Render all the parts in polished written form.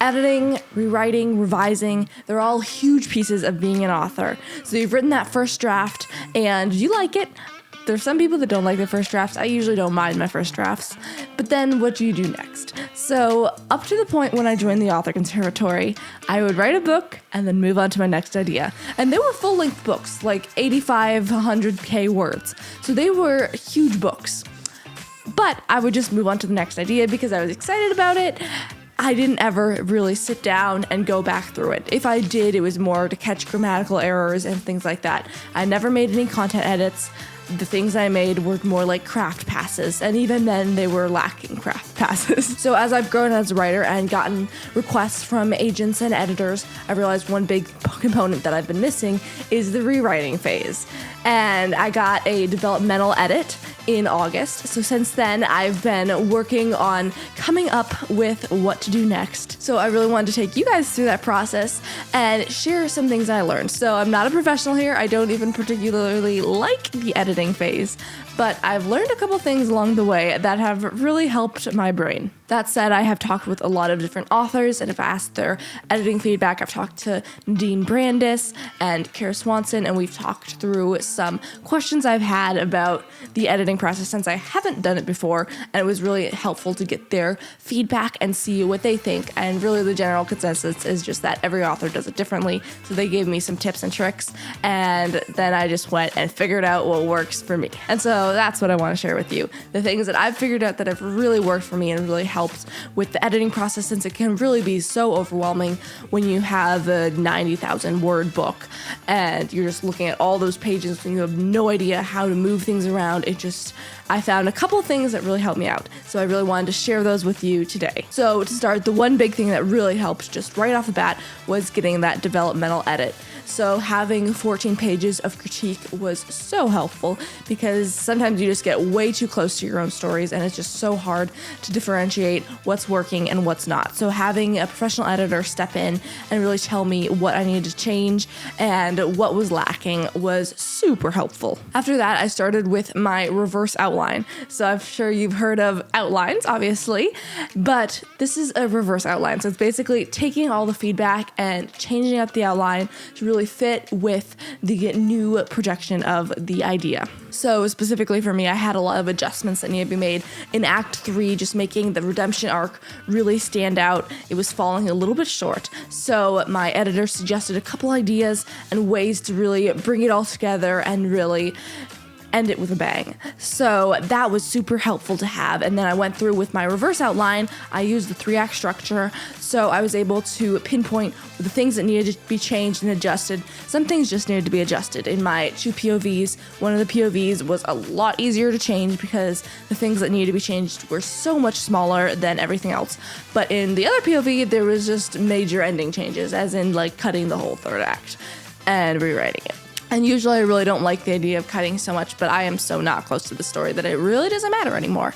editing, rewriting, revising, they're all huge pieces of being an author. So you've written that first draft and you like it. There's some people that don't like their first drafts. I usually don't mind my first drafts. But then what do you do next? So up to the point when I joined the Author Conservatory, I would write a book and then move on to my next idea. And they were full-length books, like 85, 100K words. So they were huge books. But I would just move on to the next idea because I was excited about it. I didn't ever really sit down and go back through it. If I did, it was more to catch grammatical errors and things like that. I never made any content edits. The things I made were more like craft passes, and even then they were lacking craft passes. So as I've grown as a writer and gotten requests from agents and editors, I realized one big component that I've been missing is the rewriting phase. And I got a developmental edit in August. So since then, I've been working on coming up with what to do next. So I really wanted to take you guys through that process and share some things I learned. So I'm not a professional here. I don't even particularly like the editing phase, but I've learned a couple things along the way that have really helped my brain. That said, I have talked with a lot of different authors and have asked their editing feedback. I've talked to Dean Brandis and Kara Swanson, and we've talked through some questions I've had about the editing process since I haven't done it before, and it was really helpful to get their feedback and see what they think. And really the general consensus is just that every author does it differently, so they gave me some tips and tricks, and then I just went and figured out what works for me. And so that's what I want to share with you. The things that I've figured out that have really worked for me and really helped with the editing process, since it can really be so overwhelming when you have a 90,000 word book and you're just looking at all those pages and you have no idea how to move things around. I found a couple things that really helped me out. So I really wanted to share those with you today. So to start, the one big thing that really helped just right off the bat was getting that developmental edit. So having 14 pages of critique was so helpful because sometimes you just get way too close to your own stories and it's just so hard to differentiate what's working and what's not. So having a professional editor step in and really tell me what I needed to change and what was lacking was super helpful. After that, I started with my reverse outline. So I'm sure you've heard of outlines, obviously, but this is a reverse outline. So it's basically taking all the feedback and changing up the outline to really fit with the new projection of the idea. So specifically for me, I had a lot of adjustments that needed to be made in Act 3, just making the redemption arc really stand out. It was falling a little bit short. So my editor suggested a couple ideas and ways to really bring it all together and really end it with a bang. So that was super helpful to have. And then I went through with my reverse outline. I used the 3-act structure. So I was able to pinpoint the things that needed to be changed and adjusted. Some things just needed to be adjusted. In my 2 POVs, one of the POVs was a lot easier to change because the things that needed to be changed were so much smaller than everything else. But in the other POV, there was just major ending changes, as in like cutting the whole 3rd act and rewriting it. And usually I really don't like the idea of cutting so much, but I am so not close to the story that it really doesn't matter anymore.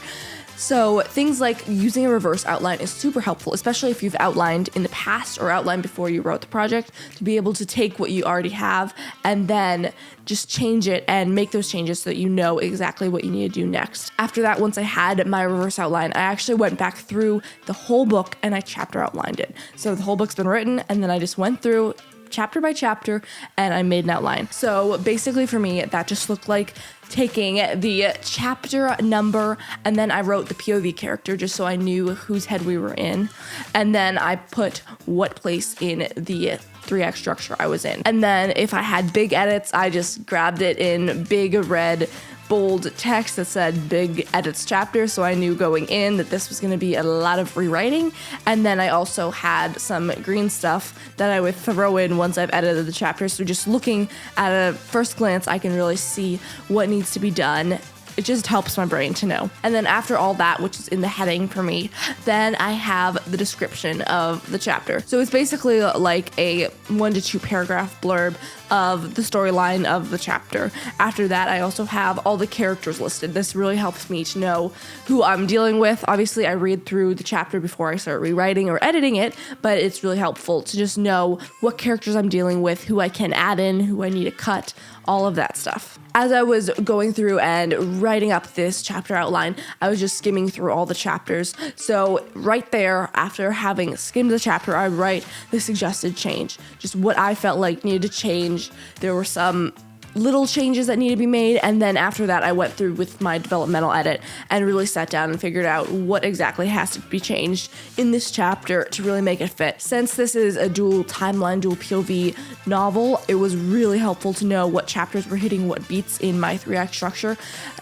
So things like using a reverse outline is super helpful, especially if you've outlined in the past or outlined before you wrote the project, to be able to take what you already have and then just change it and make those changes so that you know exactly what you need to do next. After that, once I had my reverse outline, I actually went back through the whole book and I chapter outlined it. So the whole book's been written and then I just went through chapter by chapter and I made an outline. So basically for me, that just looked like taking the chapter number and then I wrote the POV character just so I knew whose head we were in. And then I put what place in the 3-act structure I was in. And then if I had big edits, I just grabbed it in big red bold text that said big edits chapter, so I knew going in that this was going to be a lot of rewriting. And then I also had some green stuff that I would throw in once I've edited the chapter, so just looking at a first glance I can really see what needs to be done. It just helps my brain to know. And then after all that, which is in the heading for me, then I have the description of the chapter. So it's basically like a 1 to 2 paragraph blurb of the storyline of the chapter. After that, I also have all the characters listed. This really helps me to know who I'm dealing with. Obviously, I read through the chapter before I start rewriting or editing it, but it's really helpful to just know what characters I'm dealing with, who I can add in, who I need to cut, all of that stuff. As I was going through and writing up this chapter outline, I was just skimming through all the chapters. So right there, after having skimmed the chapter, I write the suggested change, just what I felt like needed to change. There were some little changes that need to be made, and then after that I went through with my developmental edit and really sat down and figured out what exactly has to be changed in this chapter to really make it fit. Since this is a dual timeline, dual POV novel, it was really helpful to know what chapters were hitting what beats in my 3-act structure,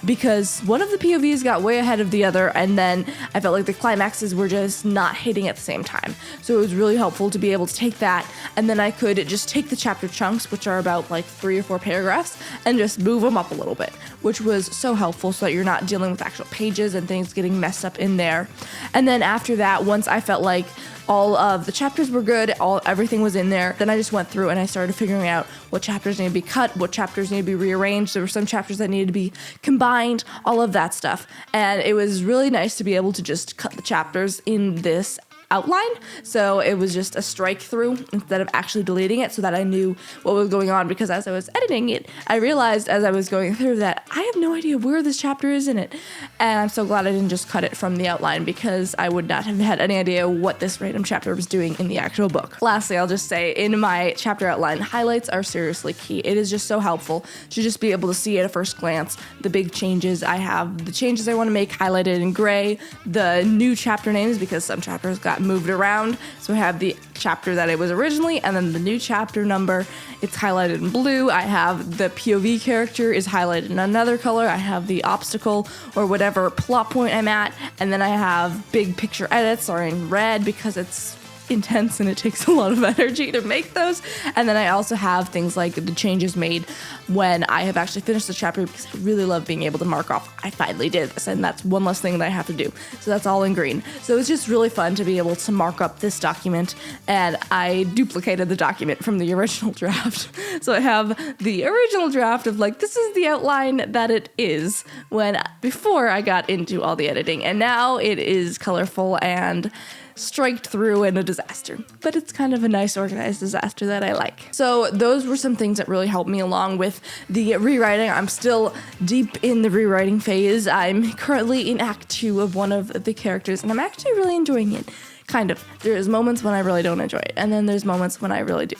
because one of the POVs got way ahead of the other, and then I felt like the climaxes were just not hitting at the same time. So it was really helpful to be able to take that, and then I could just take the chapter chunks, which are about like 3 or 4 paragraphs, and just move them up a little bit, which was so helpful so that you're not dealing with actual pages and things getting messed up in there. And then after that, once I felt like all of the chapters were good, everything was in there, then I just went through and I started figuring out what chapters need to be cut, what chapters need to be rearranged. There were some chapters that needed to be combined, all of that stuff. And it was really nice to be able to just cut the chapters in this outline, so it was just a strike through instead of actually deleting it, so that I knew what was going on, because as I was editing it, I realized as I was going through that I have no idea where this chapter is in it, and I'm so glad I didn't just cut it from the outline, because I would not have had any idea what this random chapter was doing in the actual book. Lastly, I'll just say, in my chapter outline, highlights are seriously key. It is just so helpful to just be able to see at a first glance the big changes I have, the changes I want to make highlighted in gray, the new chapter names, because some chapters got moved around. So I have the chapter that it was originally, and then the new chapter number, it's highlighted in blue. I have the POV character is highlighted in another color. I have the obstacle or whatever plot point I'm at, and then I have big picture edits are in red because it's intense and it takes a lot of energy to make those. And then I also have things like the changes made when I have actually finished the chapter, because I really love being able to mark off I finally did this, and that's one less thing that I have to do. So that's all in green. So it's just really fun to be able to mark up this document, and I duplicated the document from the original draft. So I have the original draft of like, this is the outline that it is before I got into all the editing, and now it is colorful and striked through in a disaster, but it's kind of a nice organized disaster that I like. So those were some things that really helped me along with the rewriting. I'm still deep in the rewriting phase. I'm currently in Act 2 of one of the characters, and I'm actually really enjoying it. Kind of. There's moments when I really don't enjoy it, and then there's moments when I really do.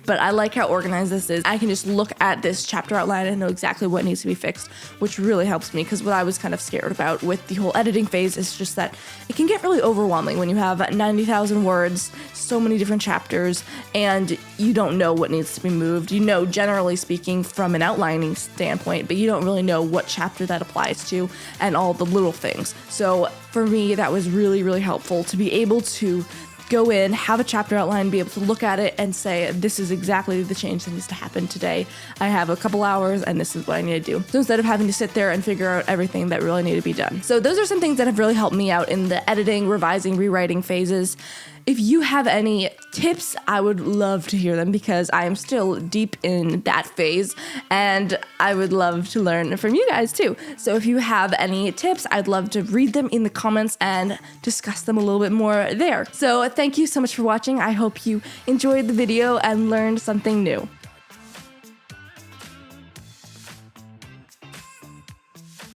But I like how organized this is. I can just look at this chapter outline and know exactly what needs to be fixed, which really helps me, because what I was kind of scared about with the whole editing phase is just that it can get really overwhelming when you have 90,000 words, so many different chapters, and you don't know what needs to be moved. You know, generally speaking, from an outlining standpoint, but you don't really know what chapter that applies to and all the little things. So for me, that was really, really helpful to be able to go in, have a chapter outline, be able to look at it and say, this is exactly the change that needs to happen today. I have a couple hours and this is what I need to do. So instead of having to sit there and figure out everything that really needed to be done. So those are some things that have really helped me out in the editing, revising, rewriting phases. If you have any tips, I would love to hear them, because I am still deep in that phase and I would love to learn from you guys too. So if you have any tips, I'd love to read them in the comments and discuss them a little bit more there. So thank you so much for watching. I hope you enjoyed the video and learned something new.